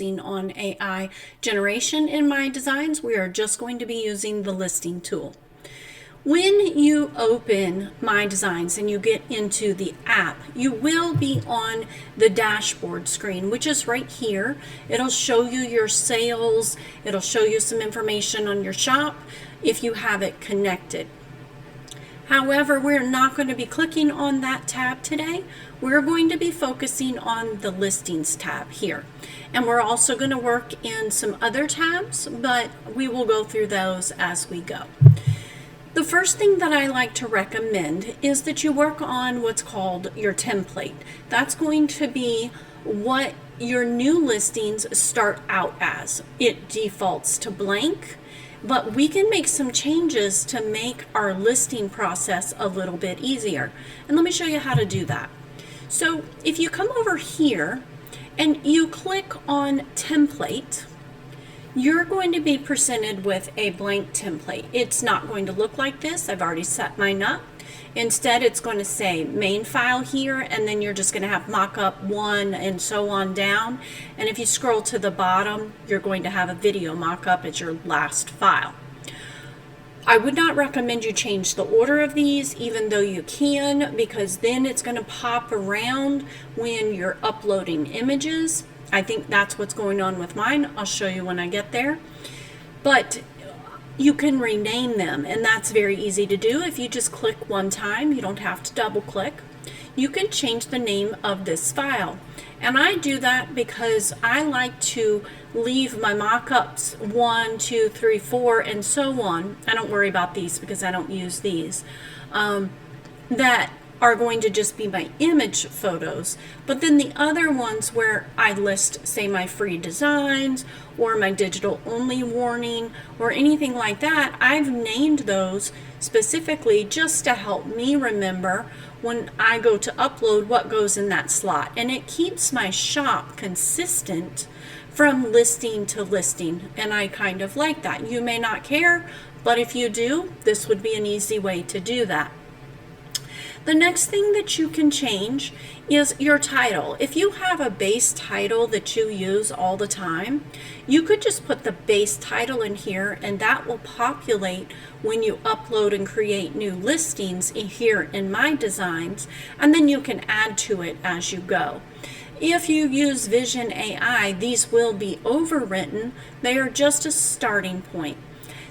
on AI generation in MyDesigns. We are just going to be using the listing tool. When you open MyDesigns and you get into the app, you will be on the dashboard screen, which is right here. It'll show you your sales. It'll show you some information on your shop if you have it connected. However, we're not going to be clicking on that tab today. We're going to be focusing on the listings tab here. And we're also going to work in some other tabs, but we will go through those as we go. The first thing that I like to recommend is that you work on what's called your template. That's going to be what your new listings start out as. It defaults to blank, but we can make some changes to make our listing process a little bit easier. And let me show you how to do that. So if you come over here and you click on template, you're going to be presented with a blank template. It's not going to look like this. I've already set mine up. Instead, it's going to say main file here, and then you're just going to have mockup 1 and so on down. And if you scroll to the bottom, you're going to have a video mockup as your last file. I would not recommend you change the order of these, even though you can, because then it's going to pop around when you're uploading images. I think that's what's going on with mine. I'll show you when I get there. But you can rename them, and that's very easy to do. If you just click one time, you don't have to double click. You can change the name of this file. And I do that because I like to leave my mockups 1, 2, 3, 4, and so on. I don't worry about these because I don't use these. That are going to just be my image photos. But then the other ones where I list, say, my free designs or my digital only warning or anything like that, I've named those specifically just to help me remember when I go to upload what goes in that slot. And it keeps my shop consistent from listing to listing. And I kind of like that. You may not care, but if you do, this would be an easy way to do that. The next thing that you can change is your title. If you have a base title that you use all the time, you could just put the base title in here, and that will populate when you upload and create new listings here in MyDesigns, and then you can add to it as you go. If you use Vision AI, these will be overwritten. They are just a starting point.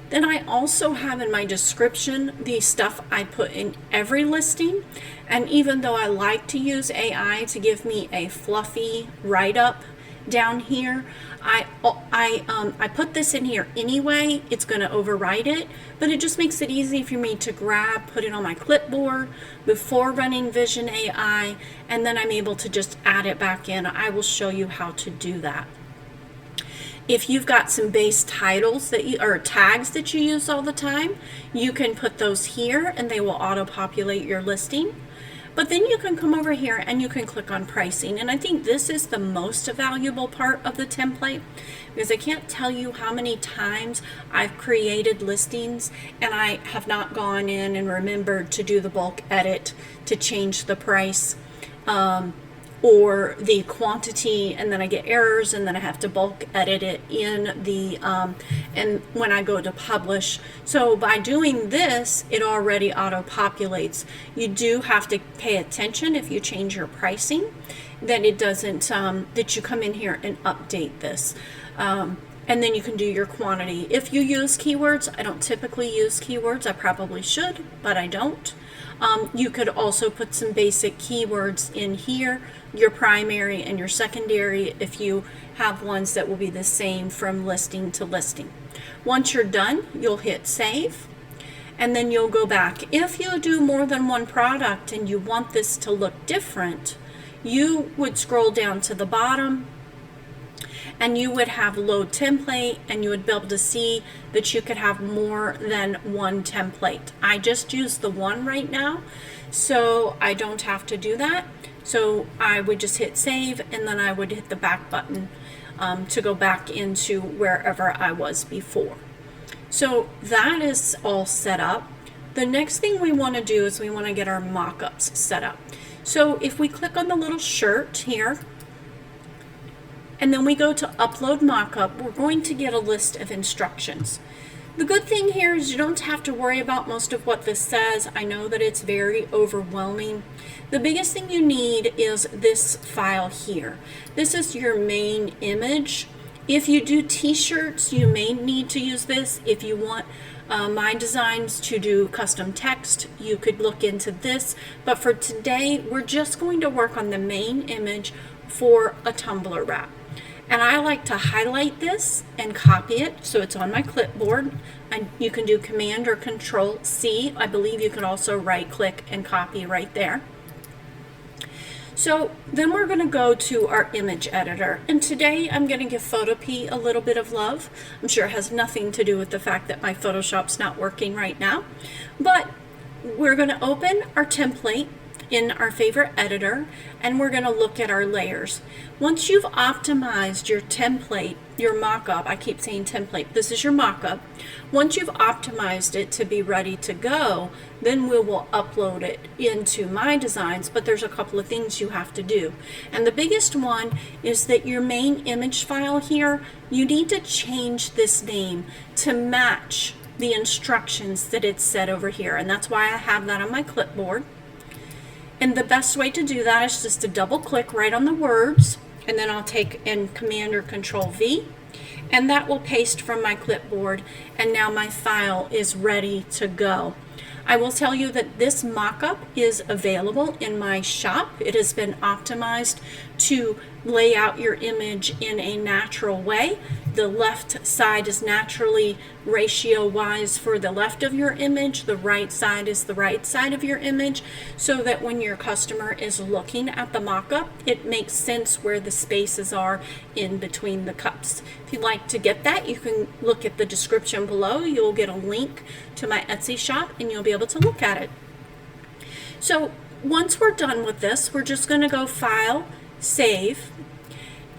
Then I also have in my description the stuff I put in every listing. And even though I like to use AI to give me a fluffy write-up down here, I put this in here anyway. It's going to overwrite it, but it just makes it easy for me to grab, put it on my clipboard before running Vision AI, and then I'm able to just add it back in. I will show you how to do that. If you've got some base titles or tags that you use all the time, you can put those here and they will auto-populate your listing. But then you can come over here and you can click on pricing. And I think this is the most valuable part of the template, because I can't tell you how many times I've created listings and I have not gone in and remembered to do the bulk edit to change the price. Or the quantity, and then I get errors, and then I have to bulk edit it in the and when I go to publish. So by doing this, it already auto populates. You do have to pay attention if you change your pricing, that it doesn't that you come in here and update this. And then you can do your quantity. If you use keywords, I don't typically use keywords. I probably should, but I don't. You could also put some basic keywords in here, your primary and your secondary, if you have ones that will be the same from listing to listing. Once you're done, you'll hit save, and then you'll go back. If you do more than one product and you want this to look different, you would scroll down to the bottom and you would have load template, and you would be able to see that you could have more than one template. I just use the one right now, so I don't have to do that. So I would just hit save, and then I would hit the back button to go back into wherever I was before. So that is all set up. The next thing we want to do is we want to get our mockups set up. So if we click on the little shirt here, and then we go to upload mockup, we're going to get a list of instructions. The good thing here is you don't have to worry about most of what this says. I know that it's very overwhelming. The biggest thing you need is this file here. This is your main image. If you do t-shirts, you may need to use this. If you want MyDesigns to do custom text, you could look into this. But for today, we're just going to work on the main image for a Tumbler wrap. And I like to highlight this and copy it so it's on my clipboard. And you can do Command or Control C. I believe you can also right click and copy right there. So then we're going to go to our image editor. And today I'm going to give Photopea a little bit of love. I'm sure it has nothing to do with the fact that my Photoshop's not working right now. But we're going to open our template in our favorite editor, and we're going to look at our layers. Once you've optimized your template, your mockup, I keep saying template, this is your mockup. Once you've optimized it to be ready to go, then we will upload it into MyDesigns, but there's a couple of things you have to do. And the biggest one is that your main image file here, you need to change this name to match the instructions that it's set over here. And that's why I have that on my clipboard. And the best way to do that is just to double click right on the words, and then I'll take in Command or Control V, and that will paste from my clipboard, and now my file is ready to go. I will tell you that this mockup is available in my shop. It has been optimized to lay out your image in a natural way. The left side is naturally ratio-wise for the left of your image. The right side is the right side of your image, so that when your customer is looking at the mockup, it makes sense where the spaces are in between the cups. If you'd like to get that, you can look at the description below. You'll get a link to my Etsy shop, and you'll be able to look at it. So once we're done with this, we're just going to go File, Save.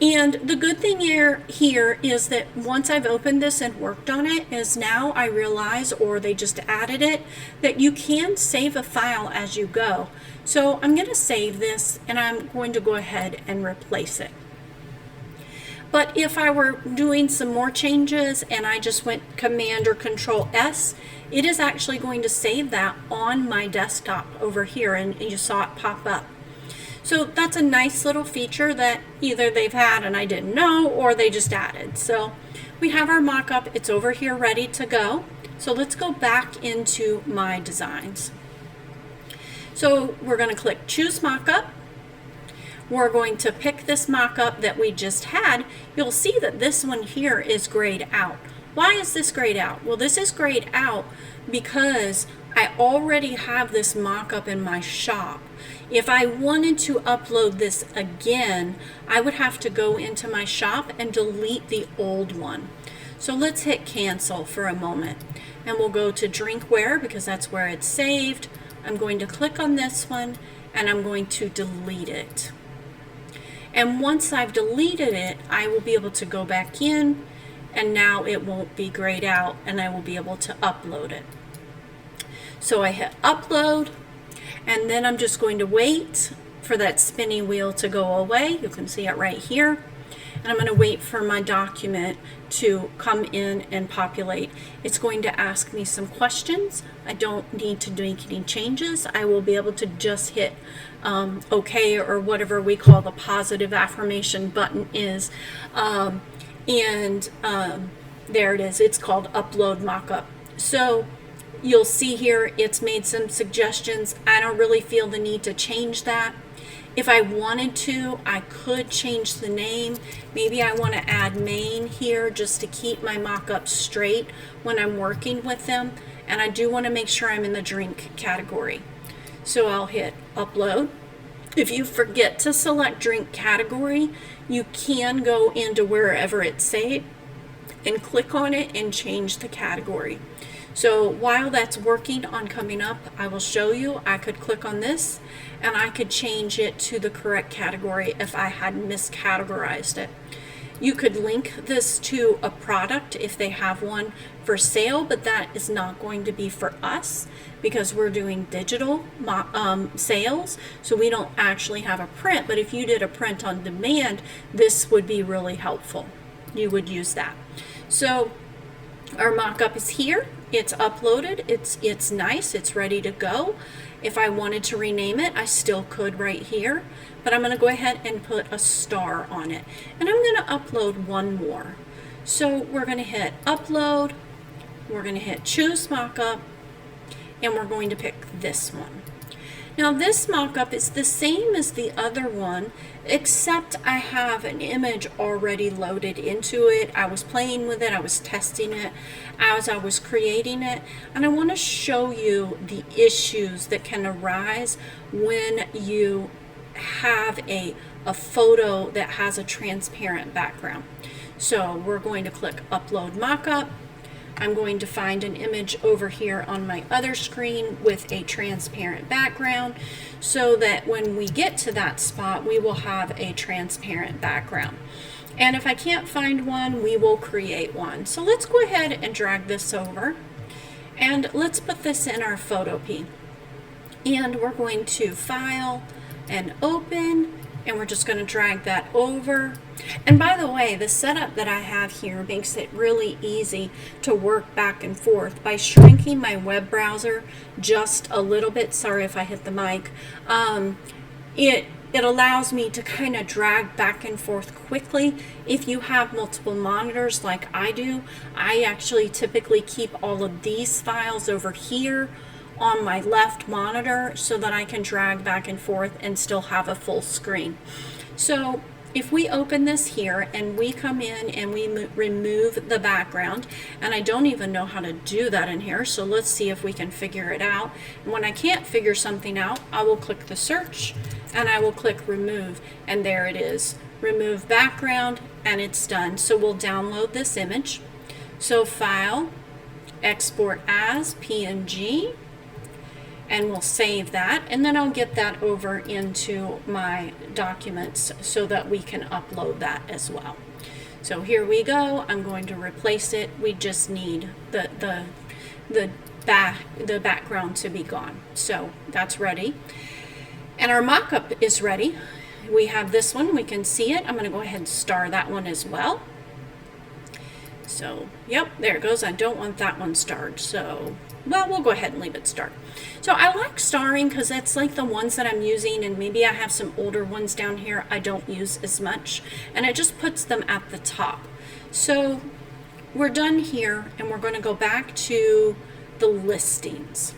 And the good thing here is that once I've opened this and worked on it, is now I realize, or they just added it, that you can save a file as you go. So I'm going to save this, and I'm going to go ahead and replace it. But if I were doing some more changes and I just went Command or Control S, it is actually going to save that on my desktop over here, and you saw it pop up. So that's a nice little feature that either they've had and I didn't know, or they just added. So we have our mockup. It's over here ready to go. So let's go back into MyDesigns. So we're going to click Choose Mockup. We're going to pick this mockup that we just had. You'll see that this one here is grayed out. Why is this grayed out? Well, this is grayed out because I already have this mockup in my shop. If I wanted to upload this again, I would have to go into my shop and delete the old one. So let's hit cancel for a moment, and we'll go to drinkware because that's where it's saved. I'm going to click on this one, and I'm going to delete it. And once I've deleted it, I will be able to go back in, and now it won't be grayed out, and I will be able to upload it. So I hit upload, and then I'm just going to wait for that spinning wheel to go away. You can see it right here. And I'm going to wait for my document to come in and populate. It's going to ask me some questions. I don't need to make any changes. I will be able to just hit OK, or whatever we call the positive affirmation button is. There it is. It's called Upload Mockup. So you'll see here it's made some suggestions. I don't really feel the need to change that. If I wanted to, I could change the name. Maybe I want to add main here just to keep my mock-ups straight when I'm working with them. And I do want to make sure I'm in the drink category. So I'll hit upload. If you forget to select drink category, you can go into wherever it's saved and click on it and change the category. So while that's working on coming up, I will show you. I could click on this and I could change it to the correct category if I had miscategorized it. You could link this to a product if they have one for sale, but that is not going to be for us because we're doing digital sales, so we don't actually have a print. But if you did a print on demand, this would be really helpful. You would use that. So our mock-up is here. It's uploaded. It's nice. It's ready to go. If I wanted to rename it, I still could right here, but I'm going to go ahead and put a star on it. And I'm going to upload one more. So we're going to hit upload, we're going to hit choose mockup, and we're going to pick this one. Now this mockup is the same as the other one, except I have an image already loaded into it. I was playing with it, I was testing it as I was creating it, and I want to show you the issues that can arise when you have a photo that has a transparent background. So we're going to click upload mockup. I'm going to find an image over here on my other screen with a transparent background so that when we get to that spot, we will have a transparent background. And if I can't find one, we will create one. So let's go ahead and drag this over, and let's put this in our Photopea. And we're going to file and open, and we're just going to drag that over. And by the way, the setup that I have here makes it really easy to work back and forth by shrinking my web browser just a little bit. Sorry if I hit the mic. It allows me to kind of drag back and forth quickly. If you have multiple monitors like I do, I actually typically keep all of these files over here on my left monitor so that I can drag back and forth and still have a full screen. So if we open this here and we come in and we remove the background, and I don't even know how to do that in here, so let's see if we can figure it out. And when I can't figure something out, I will click the search and I will click remove, and there it is, remove background, and it's done. So we'll download this image. So file, export as PNG, and we'll save that, and then I'll get that over into my documents so that we can upload that as well. So here we go. I'm going to replace it. We just need the background to be gone. So that's ready. And our mock-up is ready. We have this one. We can see it. I'm going to go ahead and star that one as well. So, yep, there it goes. I don't want that one starred. So, well, we'll go ahead and leave it starred. So I like starring because that's like the ones that I'm using, and maybe I have some older ones down here I don't use as much, and it just puts them at the top. So we're done here, and we're going to go back to the listings.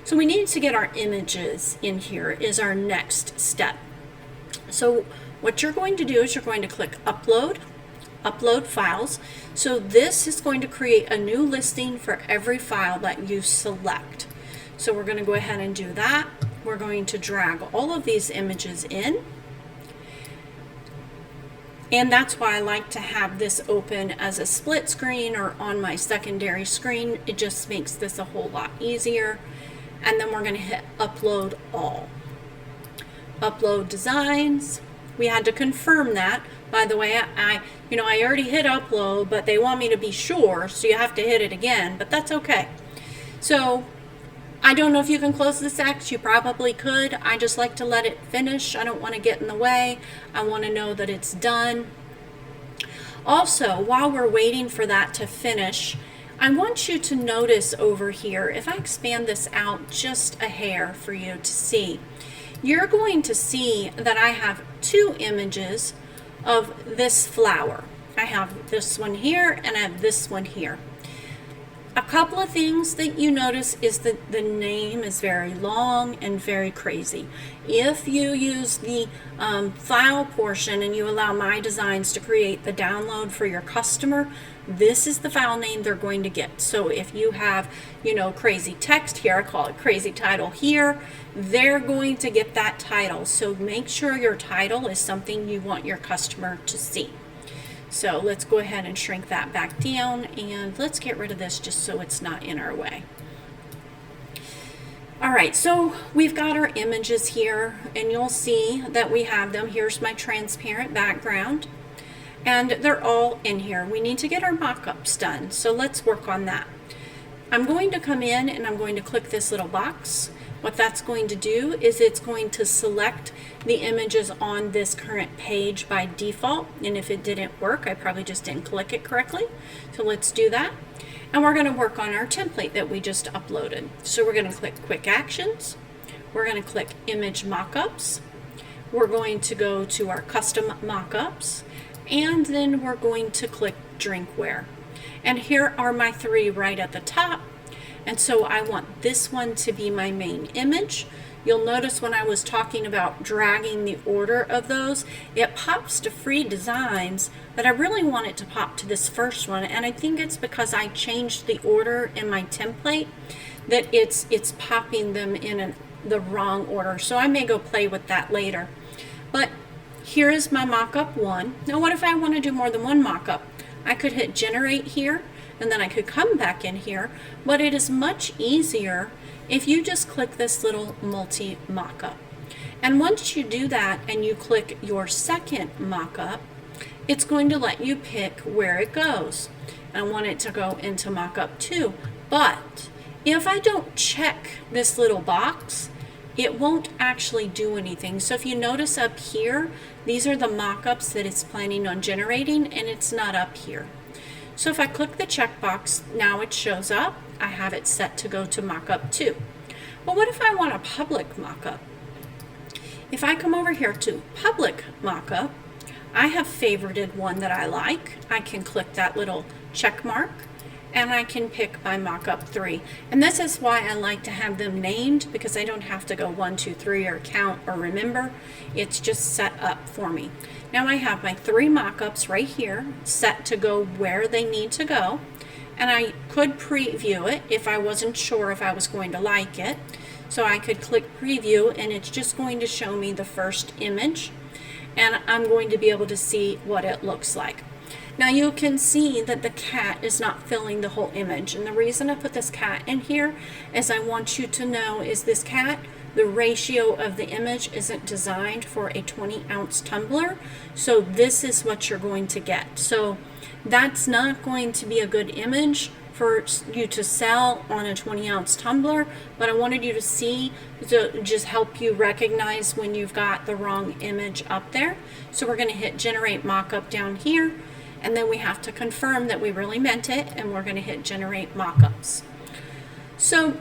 So we need to get our images in here is our next step. So what you're going to do is you're going to click upload files. So this is going to create a new listing for every file that you select. So we're going to go ahead and do that. We're going to drag all of these images in. And that's why I like to have this open as a split screen or on my secondary screen. It just makes this a whole lot easier. And then we're going to hit upload all. Upload designs. We had to confirm that. By the way, I already hit upload, but they want me to be sure, so you have to hit it again, but that's okay. So I don't know if you can close this X. You probably could. I just like to let it finish. I don't want to get in the way. I want to know that it's done. Also, while we're waiting for that to finish, I want you to notice over here, if I expand this out just a hair for you to see, you're going to see that I have two images of this flower. I have this one here and I have this one here. A couple of things that you notice is that the name is very long and very crazy. If you use the file portion and you allow MyDesigns to create the download for your customer, this is the file name they're going to get. So if you have, crazy text here, I call it crazy title here, they're going to get that title. So make sure your title is something you want your customer to see. So let's go ahead and shrink that back down, and let's get rid of this just so it's not in our way. All right, so we've got our images here, and you'll see that we have them. Here's my transparent background. and they're all in here. We need to get our mockups done, so let's work on that. I'm going to come in and I'm going to click this little box. What that's going to do is it's going to select the images on this current page by default, and if it didn't work, I probably just didn't click it correctly. So let's do that. And we're going to work on our template that we just uploaded. So we're going to click Quick Actions. We're going to click Image Mockups. We're going to go to our Custom Mockups, and then we're going to click Drinkware. And here are my three right at the top. And so I want this one to be my main image. You'll notice when I was talking about dragging the order of those, it pops to free designs, but I really want it to pop to this first one. And I think it's because I changed the order in my template that it's popping them in the wrong order. So I may go play with that later. But here is my mockup one. Now what if I want to do more than one mockup? I could hit generate here, and then I could come back in here, but it is much easier if you just click this little multi mockup. And once you do that and you click your second mockup, it's going to let you pick where it goes. I want it to go into mockup 2, but if I don't check this little box, it won't actually do anything. So if you notice up here, these are the mockups that it's planning on generating, and it's not up here. So if I click the checkbox, now it shows up. I have it set to go to mockup 2. But what if I want a public mockup? If I come over here to public mockup, I have favorited one that I like. I can click that little check mark, and I can pick my mockup 3. And this is why I like to have them named, because I don't have to go 1, 2, 3 or count or remember. It's just set up for me. Now I have my 3 mockups right here set to go where they need to go. And I could preview it if I wasn't sure if I was going to like it. So I could click preview, and it's just going to show me the first image. And I'm going to be able to see what it looks like. Now you can see that the cat is not filling the whole image, and the reason I put this cat in here is I want you to know is this cat, the ratio of the image isn't designed for a 20-ounce tumbler, so this is what you're going to get. So that's not going to be a good image for you to sell on a 20-ounce tumbler, but I wanted you to see to just help you recognize when you've got the wrong image up there. So we're going to hit generate mockup down here, and then we have to confirm that we really meant it, and we're going to hit generate mockups. So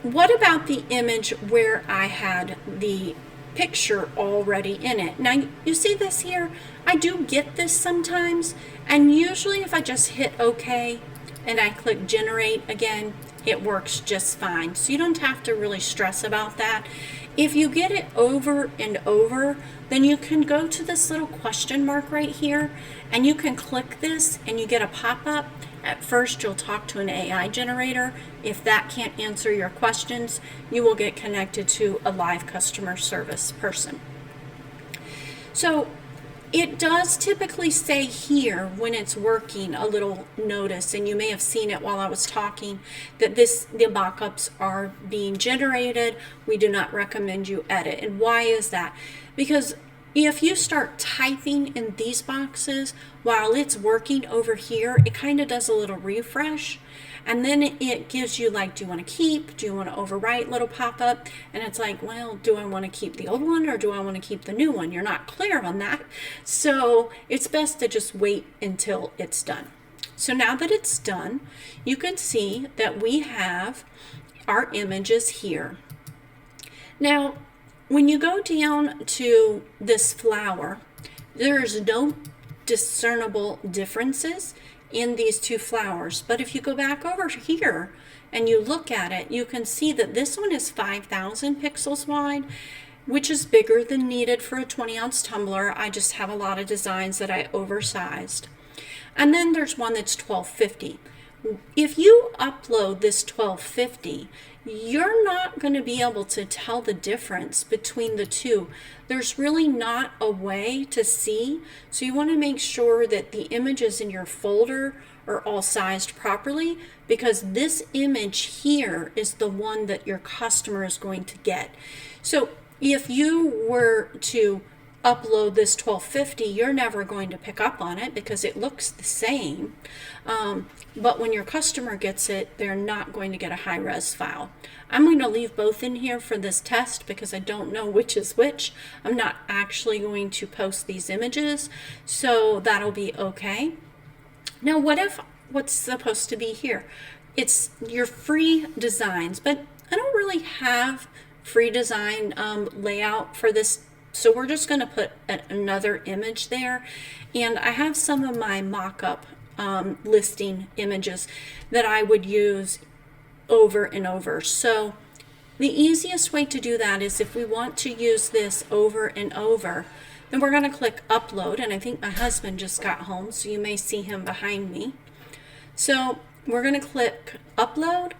what about the image where I had the picture already in it? Now you see this here? I do get this sometimes, and usually if I just hit OK and I click generate again, it works just fine. So you don't have to really stress about that. If you get it over and over, then you can go to this little question mark right here, and you can click this and you get a pop-up. At first you'll talk to an AI generator. If that can't answer your questions, you will get connected to a live customer service person. So it does typically say here when it's working a little notice, and you may have seen it while I was talking, that the mockups are being generated. We do not recommend you edit. And why is that? Because if you start typing in these boxes while it's working over here, it kind of does a little refresh, and then it gives you like, do you want to keep, do you want to overwrite little pop-up, and it's like, well, do I want to keep the old one or do I want to keep the new one? You're not clear on that, so it's best to just wait until it's done. So now that it's done, you can see that we have our images here. Now when you go down to this flower, there's no discernible differences in these two flowers. But if you go back over here and you look at it, you can see that this one is 5,000 pixels wide, which is bigger than needed for a 20-ounce tumbler. I just have a lot of designs that I oversized. And then there's one that's 1250. If you upload this 1250, you're not going to be able to tell the difference between the two. There's really not a way to see, so you want to make sure that the images in your folder are all sized properly, because this image here is the one that your customer is going to get. So if you were to upload this 1250, you're never going to pick up on it because it looks the same. But when your customer gets it, they're not going to get a high-res file. I'm going to leave both in here for this test because I don't know which is which. I'm not actually going to post these images, so that'll be okay. Now, what's supposed to be here? It's your free designs, but I don't really have free design layout for this, so we're just going to put another image there. And I have some of my mock-up listing images that I would use over and over. So the easiest way to do that is if we want to use this over and over, then we're going to click upload. And I think my husband just got home, so you may see him behind me. So we're going to click upload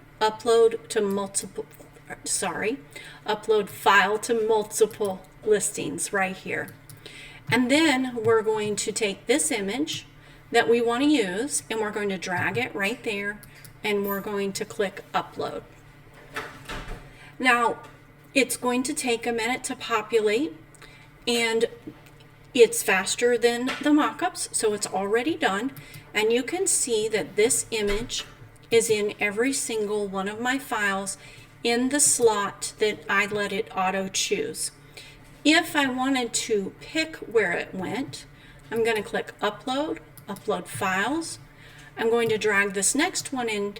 file to multiple listings right here. And then we're going to take this image that we want to use and we're going to drag it right there, and we're going to click upload. Now it's going to take a minute to populate, and it's faster than the mockups, so it's already done. And you can see that this image is in every single one of my files in the slot that I let it auto choose. If I wanted to pick where it went, I'm going to click upload files. I'm going to drag this next one in,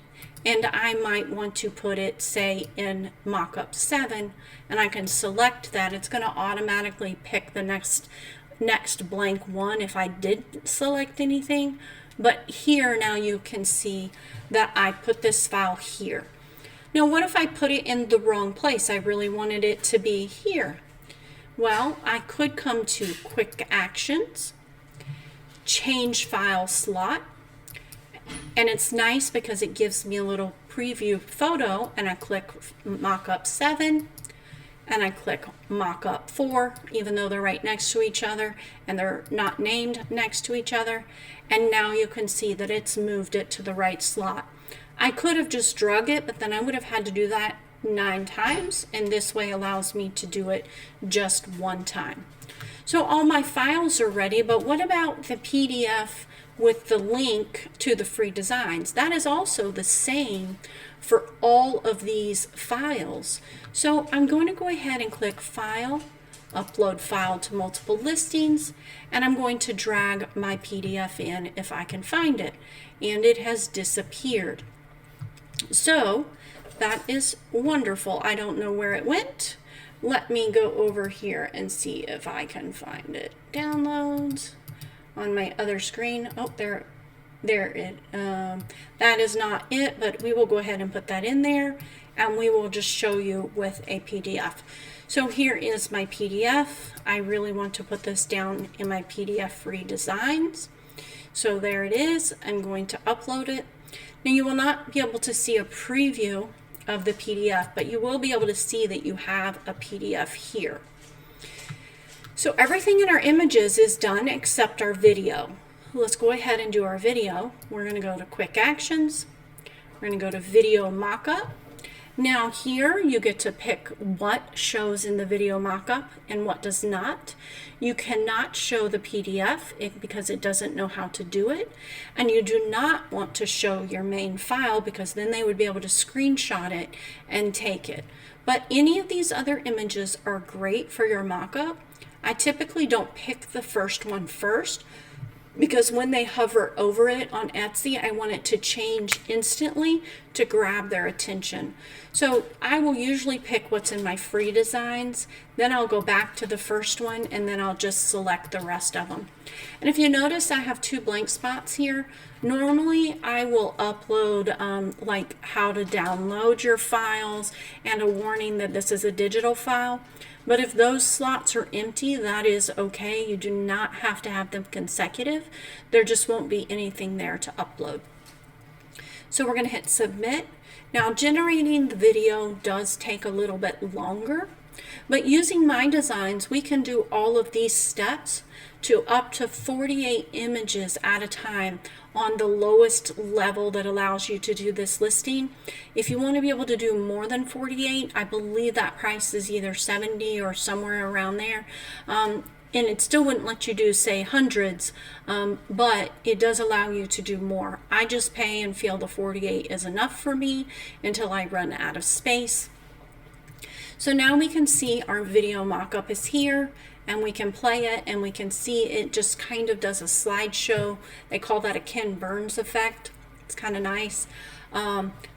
and I might want to put it, say, in mockup 7, and I can select that. It's going to automatically pick the next blank one if I did select anything. But here now you can see that I put this file here. Now what if I put it in the wrong place? I really wanted it to be here. Well, I could come to quick actions, change file slot, and it's nice because it gives me a little preview photo, and I click mockup 7 and I click mockup 4, even though they're right next to each other and they're not named next to each other. And now you can see that it's moved it to the right slot. I could have just drug it, but then I would have had to do that 9 times, and this way allows me to do it just one time. So all my files are ready, but what about the PDF with the link to the free designs? That is also the same for all of these files. So I'm going to go ahead and click File, Upload File to Multiple Listings, and I'm going to drag my PDF in if I can find it, and it has disappeared. So that is wonderful. I don't know where it went. Let me go over here and see if I can find it. Downloads on my other screen. Oh, there it. That is not it, but we will go ahead and put that in there, and we will just show you with a PDF. So here is my PDF. I really want to put this down in my PDF free designs. So there it is. I'm going to upload it. Now you will not be able to see a preview of the PDF, but you will be able to see that you have a PDF here. So everything in our images is done except our video. Let's go ahead and do our video. We're going to go to Quick Actions. We're going to go to Video Mockup. Now here you get to pick what shows in the video mockup and what does not. You cannot show the PDF because it doesn't know how to do it, and you do not want to show your main file because then they would be able to screenshot it and take it. But any of these other images are great for your mockup. I typically don't pick the first one first, because when they hover over it on Etsy, I want it to change instantly to grab their attention. So I will usually pick what's in my free designs, then I'll go back to the first one, and then I'll just select the rest of them. And if you notice, I have 2 blank spots here. Normally I will upload like how to download your files and a warning that this is a digital file. But if those slots are empty, that is okay. You do not have to have them consecutive. There just won't be anything there to upload. So we're going to hit submit. Now generating the video does take a little bit longer, but using MyDesigns, we can do all of these steps to up to 48 images at a time on the lowest level that allows you to do this listing. If you want to be able to do more than 48, I believe that price is either 70 or somewhere around there. and it still wouldn't let you do, say, hundreds, but it does allow you to do more. I just pay and feel the 48 is enough for me until I run out of space. So now we can see our video mock-up is here, and we can play it, and we can see it just kind of does a slideshow. They call that a Ken Burns effect. It's kind of nice.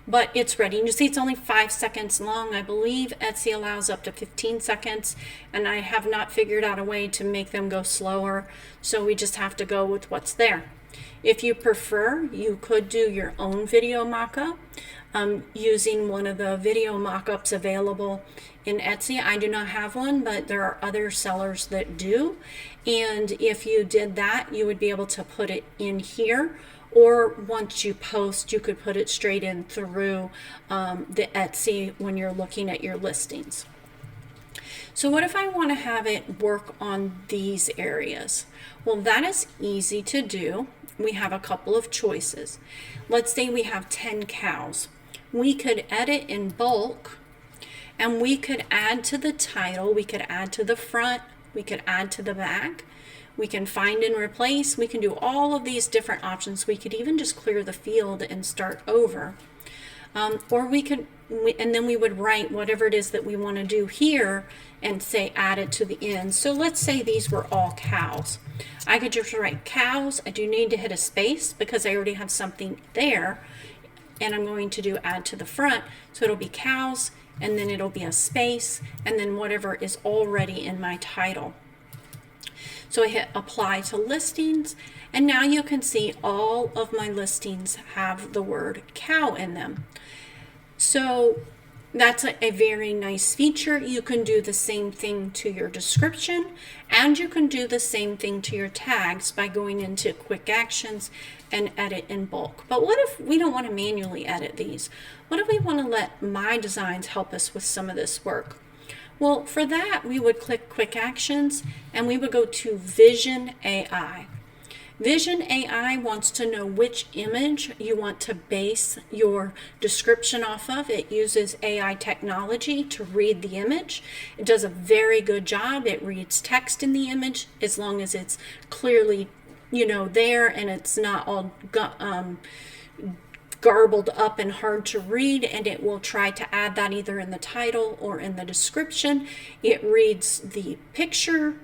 But it's ready. And you see it's only 5 seconds long. I believe Etsy allows up to 15 seconds, and I have not figured out a way to make them go slower, so we just have to go with what's there. If you prefer, you could do your own video mock-up using one of the video mock-ups available in Etsy. I do not have one, but there are other sellers that do. And if you did that, you would be able to put it in here, or once you post, you could put it straight in through the Etsy when you're looking at your listings. So what if I want to have it work on these areas? Well, that is easy to do. We have a couple of choices. Let's say we have 10 cows. We could edit in bulk, and we could add to the title, we could add to the front, we could add to the back, we can find and replace, we can do all of these different options. We could even just clear the field and start over. Or we could, and then we would write whatever it is that we want to do here and say add it to the end. So let's say these were all cows. I could just write cows. I do need to hit a space because I already have something there, and I'm going to do add to the front. So it'll be cows, and then it'll be a space, and then whatever is already in my title. So I hit apply to listings, and now you can see all of my listings have the word cow in them. So that's a very nice feature. You can do the same thing to your description, and you can do the same thing to your tags by going into quick actions and edit in bulk. But what if we don't want to manually edit these? What if we want to let MyDesigns help us with some of this work? Well, for that, we would click quick actions, and we would go to Vision AI. Vision AI wants to know which image you want to base your description off of. It uses AI technology to read the image. It does a very good job. It reads text in the image as long as it's clearly, there, and it's not all garbled up and hard to read, and it will try to add that either in the title or in the description. It reads the picture,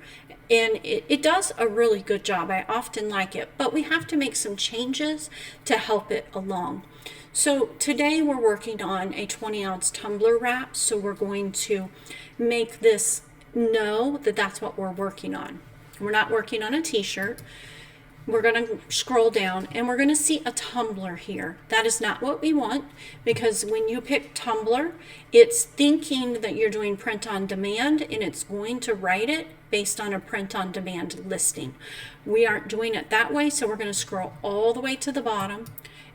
and it does a really good job. I often like it, but we have to make some changes to help it along. So today we're working on a 20-ounce tumbler wrap, so we're going to make this know that that's what we're working on. We're not working on a t-shirt. We're going to scroll down, and we're going to see a tumbler here. That is not what we want, because when you pick tumbler, it's thinking that you're doing print on demand, and it's going to write it based on a print on demand listing. We aren't doing it that way, so we're going to scroll all the way to the bottom,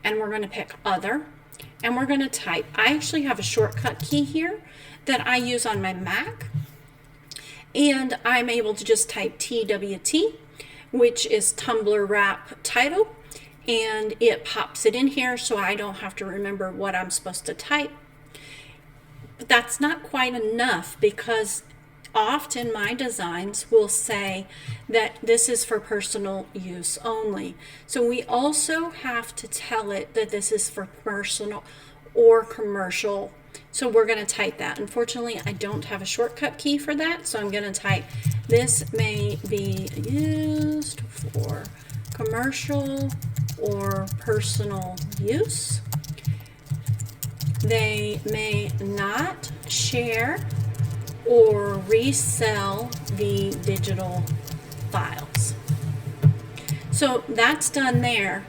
and we're going to pick other, and we're going to type. I actually have a shortcut key here that I use on my Mac, and I'm able to just type TWT, which is Tumbler wrap title, and it pops it in here so I don't have to remember what I'm supposed to type. But that's not quite enough, because often MyDesigns will say that this is for personal use only. So we also have to tell it that this is for personal or commercial. So we're going to type that. Unfortunately, I don't have a shortcut key for that, so I'm going to type, this may be used for commercial or personal use. They may not share or resell the digital files. So that's done there.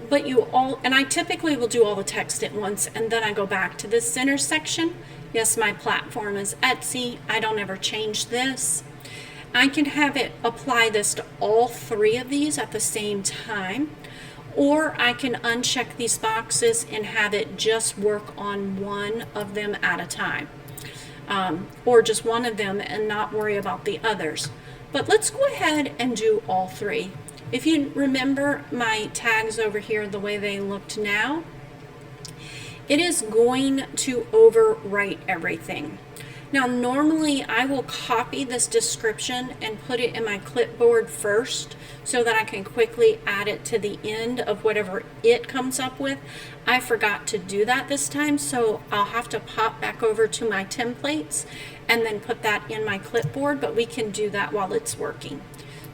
But and I typically will do all the text at once, and then I go back to this center section. Yes, my platform is Etsy. I don't ever change this. I can have it apply this to all 3 of these at the same time, or I can uncheck these boxes and have it just work on one of them at a time, or just one of them and not worry about the others. But let's go ahead and do all 3. If you remember my tags over here, the way they looked now, it is going to overwrite everything. Now normally I will copy this description and put it in my clipboard first so that I can quickly add it to the end of whatever it comes up with. I forgot to do that this time, so I'll have to pop back over to my templates and then put that in my clipboard, but we can do that while it's working.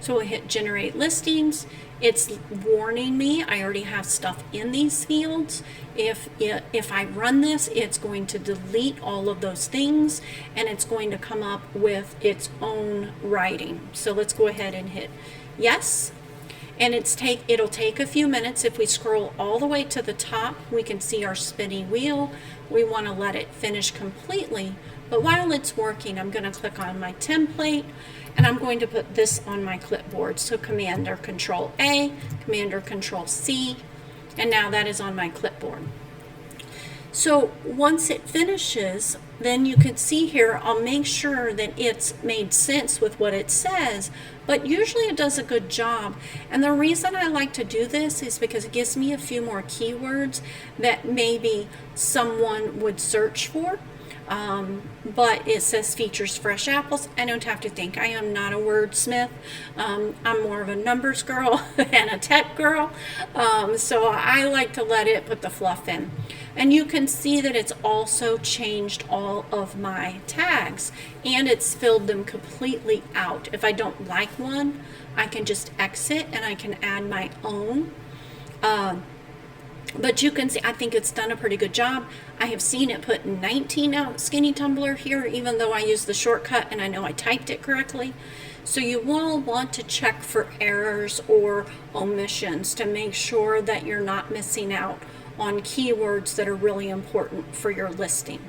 So we'll hit generate listings. It's warning me I already have stuff in these fields. If I run this, it's going to delete all of those things and it's going to come up with its own writing. So let's go ahead and hit yes. And it'll take a few minutes. If we scroll all the way to the top, we can see our spinning wheel. We want to let it finish completely. But while it's working, I'm going to click on my template and I'm going to put this on my clipboard. So Command or Control A, Command or Control C, and now that is on my clipboard. So once it finishes, then you can see here, I'll make sure that it's made sense with what it says, but usually it does a good job. And the reason I like to do this is because it gives me a few more keywords that maybe someone would search for. But it says features fresh apples. I don't have to think. I am not a wordsmith. I'm more of a numbers girl and a tech girl. So I like to let it put the fluff in. And you can see that it's also changed all of my tags and it's filled them completely out. If I don't like one, I can just exit and I can add my own. But you can see, I think it's done a pretty good job. I have seen it put 19 ounce skinny tumbler here, even though I used the shortcut and I know I typed it correctly. So you will want to check for errors or omissions to make sure that you're not missing out on keywords that are really important for your listing.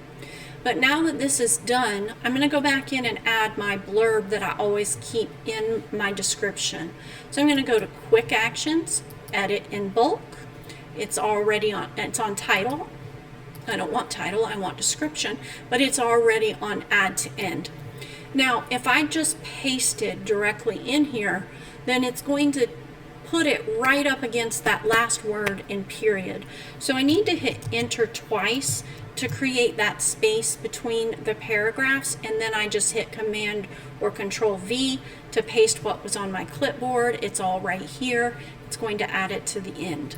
But now that this is done, I'm going to go back in and add my blurb that I always keep in my description. So I'm going to go to Quick Actions, Edit in Bulk. It's already on, it's on title. I don't want title, I want description, but it's already on add to end. Now, if I just pasted directly in here, then it's going to put it right up against that last word in period. So I need to hit enter twice to create that space between the paragraphs, and then I just hit Command or Control V to paste what was on my clipboard. It's all right here. It's going to add it to the end.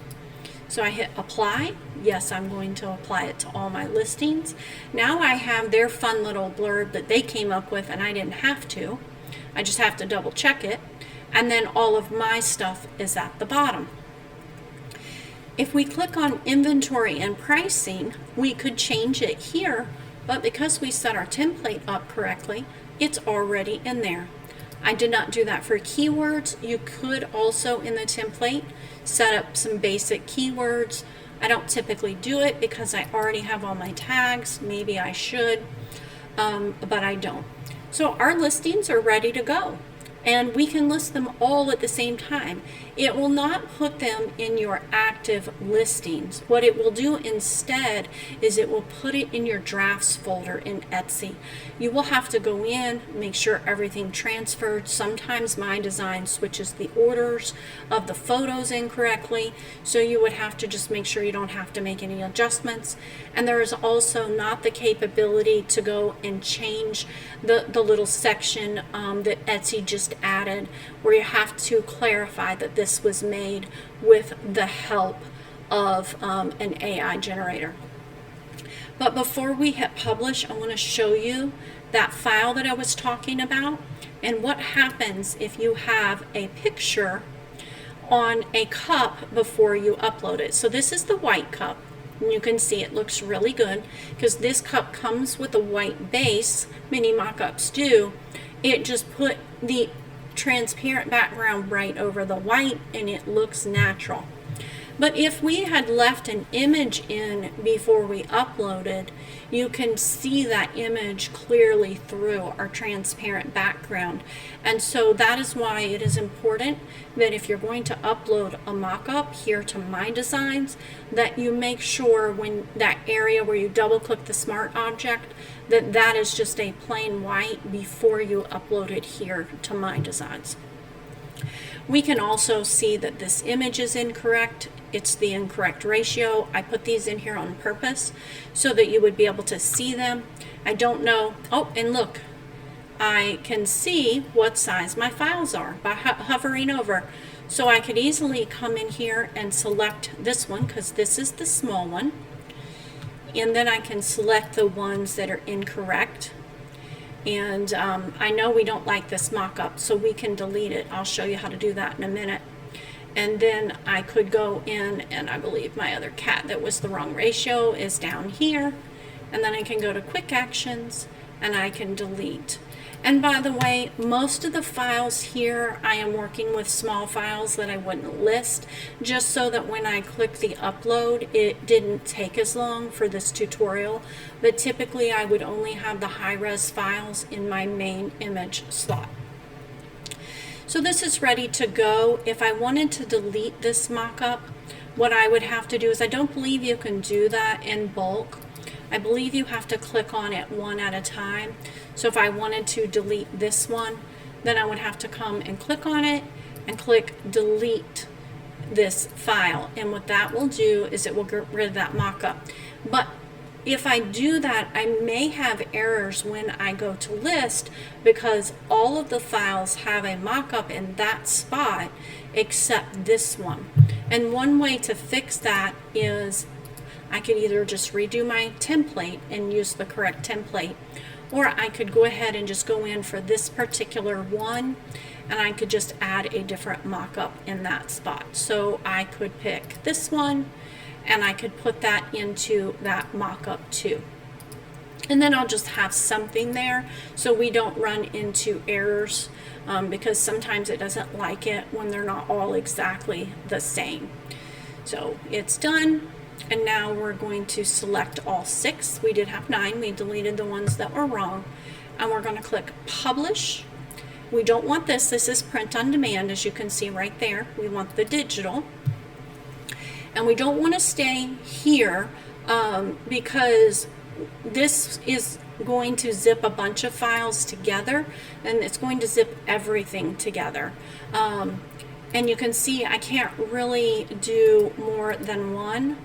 So I hit apply. Yes, I'm going to apply it to all my listings. Now I have their fun little blurb that they came up with and I didn't have to. I just have to double check it. And then all of my stuff is at the bottom. If we click on inventory and pricing, we could change it here, but because we set our template up correctly, it's already in there. I did not do that for keywords. You could also in the template set up some basic keywords. I don't typically do it because I already have all my tags. Maybe I should, but I don't. So our listings are ready to go. And we can list them all at the same time. It will not put them in your active listings. What it will do instead is it will put it in your drafts folder in Etsy. You will have to go in, make sure everything transferred. Sometimes MyDesigns switches the orders of the photos incorrectly, so you would have to just make sure you don't have to make any adjustments. And there is also not the capability to go and change the little section that Etsy just added, where you have to clarify that this was made with the help of an AI generator. But before we hit publish, I want to show you that file that I was talking about and what happens if you have a picture on a cup before you upload it. So this is the white cup. And you can see it looks really good because this cup comes with a white base. Many mock-ups do. It just put the transparent background right over the white and it looks natural. But if we had left an image in before we uploaded, you can see that image clearly through our transparent background. And so that is why it is important that if you're going to upload a mock-up here to MyDesigns, that you make sure when that area where you double click the smart object, that that is just a plain white before you upload it here to MyDesigns. We can also see that this image is incorrect. It's the incorrect ratio. I put these in here on purpose so that you would be able to see them. I don't know. Oh, and look, I can see what size my files are by hovering over. So I could easily come in here and select this one because this is the small one. And then I can select the ones that are incorrect. And I know we don't like this mock-up, so we can delete it. I'll show you how to do that in a minute. And then I could go in, and I believe my other cat that was the wrong ratio is down here. And then I can go to Quick Actions, and I can delete. And by the way, most of the files here, I am working with small files that I wouldn't list, just so that when I click the upload, it didn't take as long for this tutorial. But typically, I would only have the high-res files in my main image slot. So this is ready to go. If I wanted to delete this mockup, what I would have to do is, I don't believe you can do that in bulk. I believe you have to click on it one at a time. So if I wanted to delete this one, then I would have to come and click on it and click delete this file. And what that will do is it will get rid of that mockup. But if I do that, I may have errors when I go to list because all of the files have a mockup in that spot except this one. And one way to fix that is I could either just redo my template and use the correct template, or I could go ahead and just go in for this particular one and I could just add a different mock-up in that spot. So I could pick this one and I could put that into that mock-up too. And then I'll just have something there so we don't run into errors because sometimes it doesn't like it when they're not all exactly the same. So it's done. And now we're going to select all 6. We did have 9. We deleted the ones that were wrong. And we're going to click Publish. We don't want this. This is print on demand, as you can see right there. We want the digital. And we don't want to stay here because this is going to zip a bunch of files together. And it's going to zip everything together. And you can see I can't really do more than one.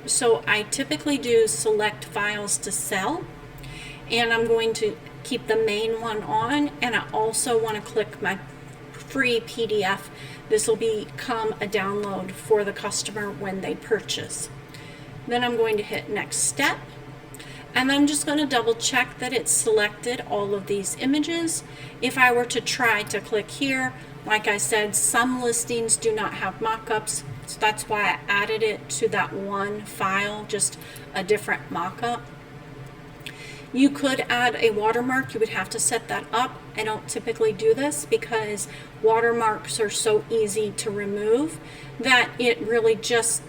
So I typically do select files to sell, and I'm going to keep the main one on, and I also want to click my free PDF. This will become a download for the customer when they purchase. Then I'm going to hit next step, and I'm just going to double check that it's selected all of these images. If I were to try to click here, like I said, some listings do not have mockups. So that's why I added it to that one file, just a different mockup. You could add a watermark. You would have to set that up. I don't typically do this because watermarks are so easy to remove that it really just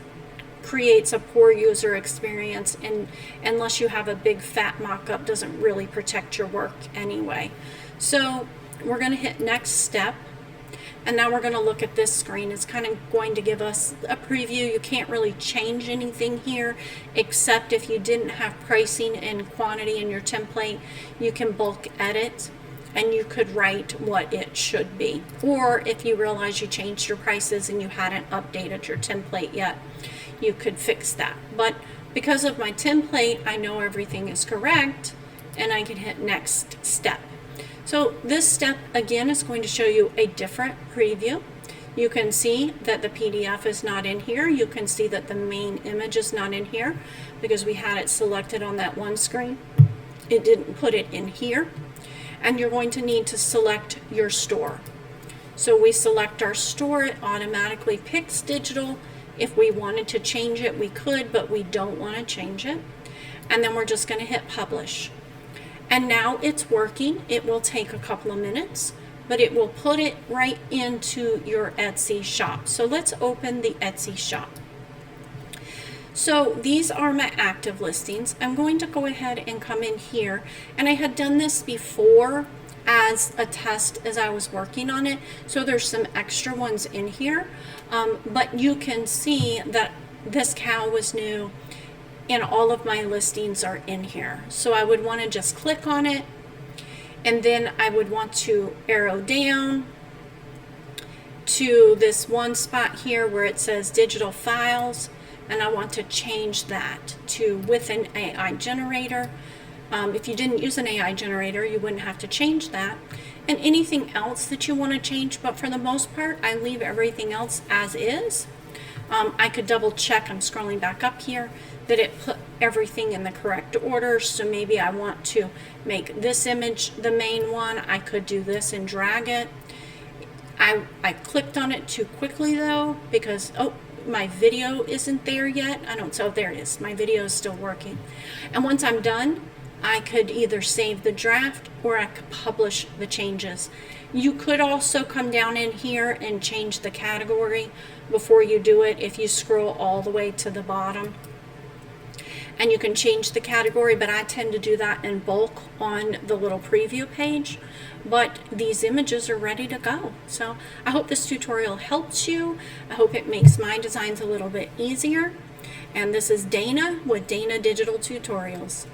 creates a poor user experience, and unless you have a big fat mockup, doesn't really protect your work anyway. So we're going to hit next step. And now we're going to look at this screen. It's kind of going to give us a preview. You can't really change anything here, except if you didn't have pricing and quantity in your template, you can bulk edit and you could write what it should be. Or if you realize you changed your prices and you hadn't updated your template yet, you could fix that. But because of my template, I know everything is correct and I can hit next step. So this step again is going to show you a different preview. You can see that the PDF is not in here. You can see that the main image is not in here because we had it selected on that one screen. It didn't put it in here. And you're going to need to select your store. So we select our store, it automatically picks digital. If we wanted to change it, we could, but we don't want to change it. And then we're just going to hit publish. And now it's working. It will take a couple of minutes, but it will put it right into your Etsy shop. So let's open the Etsy shop. So these are my active listings. I'm going to go ahead and come in here, and I had done this before as a test as I was working on it. So there's some extra ones in here, but you can see that this cow was new and all of my listings are in here. So I would want to just click on it, and then I would want to arrow down, to this one spot here where it says digital files, and I want to change that to with an AI generator. If you didn't use an AI generator, you wouldn't have to change that. And anything else that you want to change, but for the most part, I leave everything else as is. I could double check, I'm scrolling back up here, that it put everything in the correct order. So maybe I want to make this image the main one. I could do this and drag it. I clicked on it too quickly though, because, oh, my video isn't there yet. So there it is. My video is still working. And once I'm done, I could either save the draft or I could publish the changes. You could also come down in here and change the category before you do it if you scroll all the way to the bottom. And you can change the category, but I tend to do that in bulk on the little preview page. But these images are ready to go. So I hope this tutorial helps you. I hope it makes my designs a little bit easier. And this is Dana with Dana Digital Tutorials.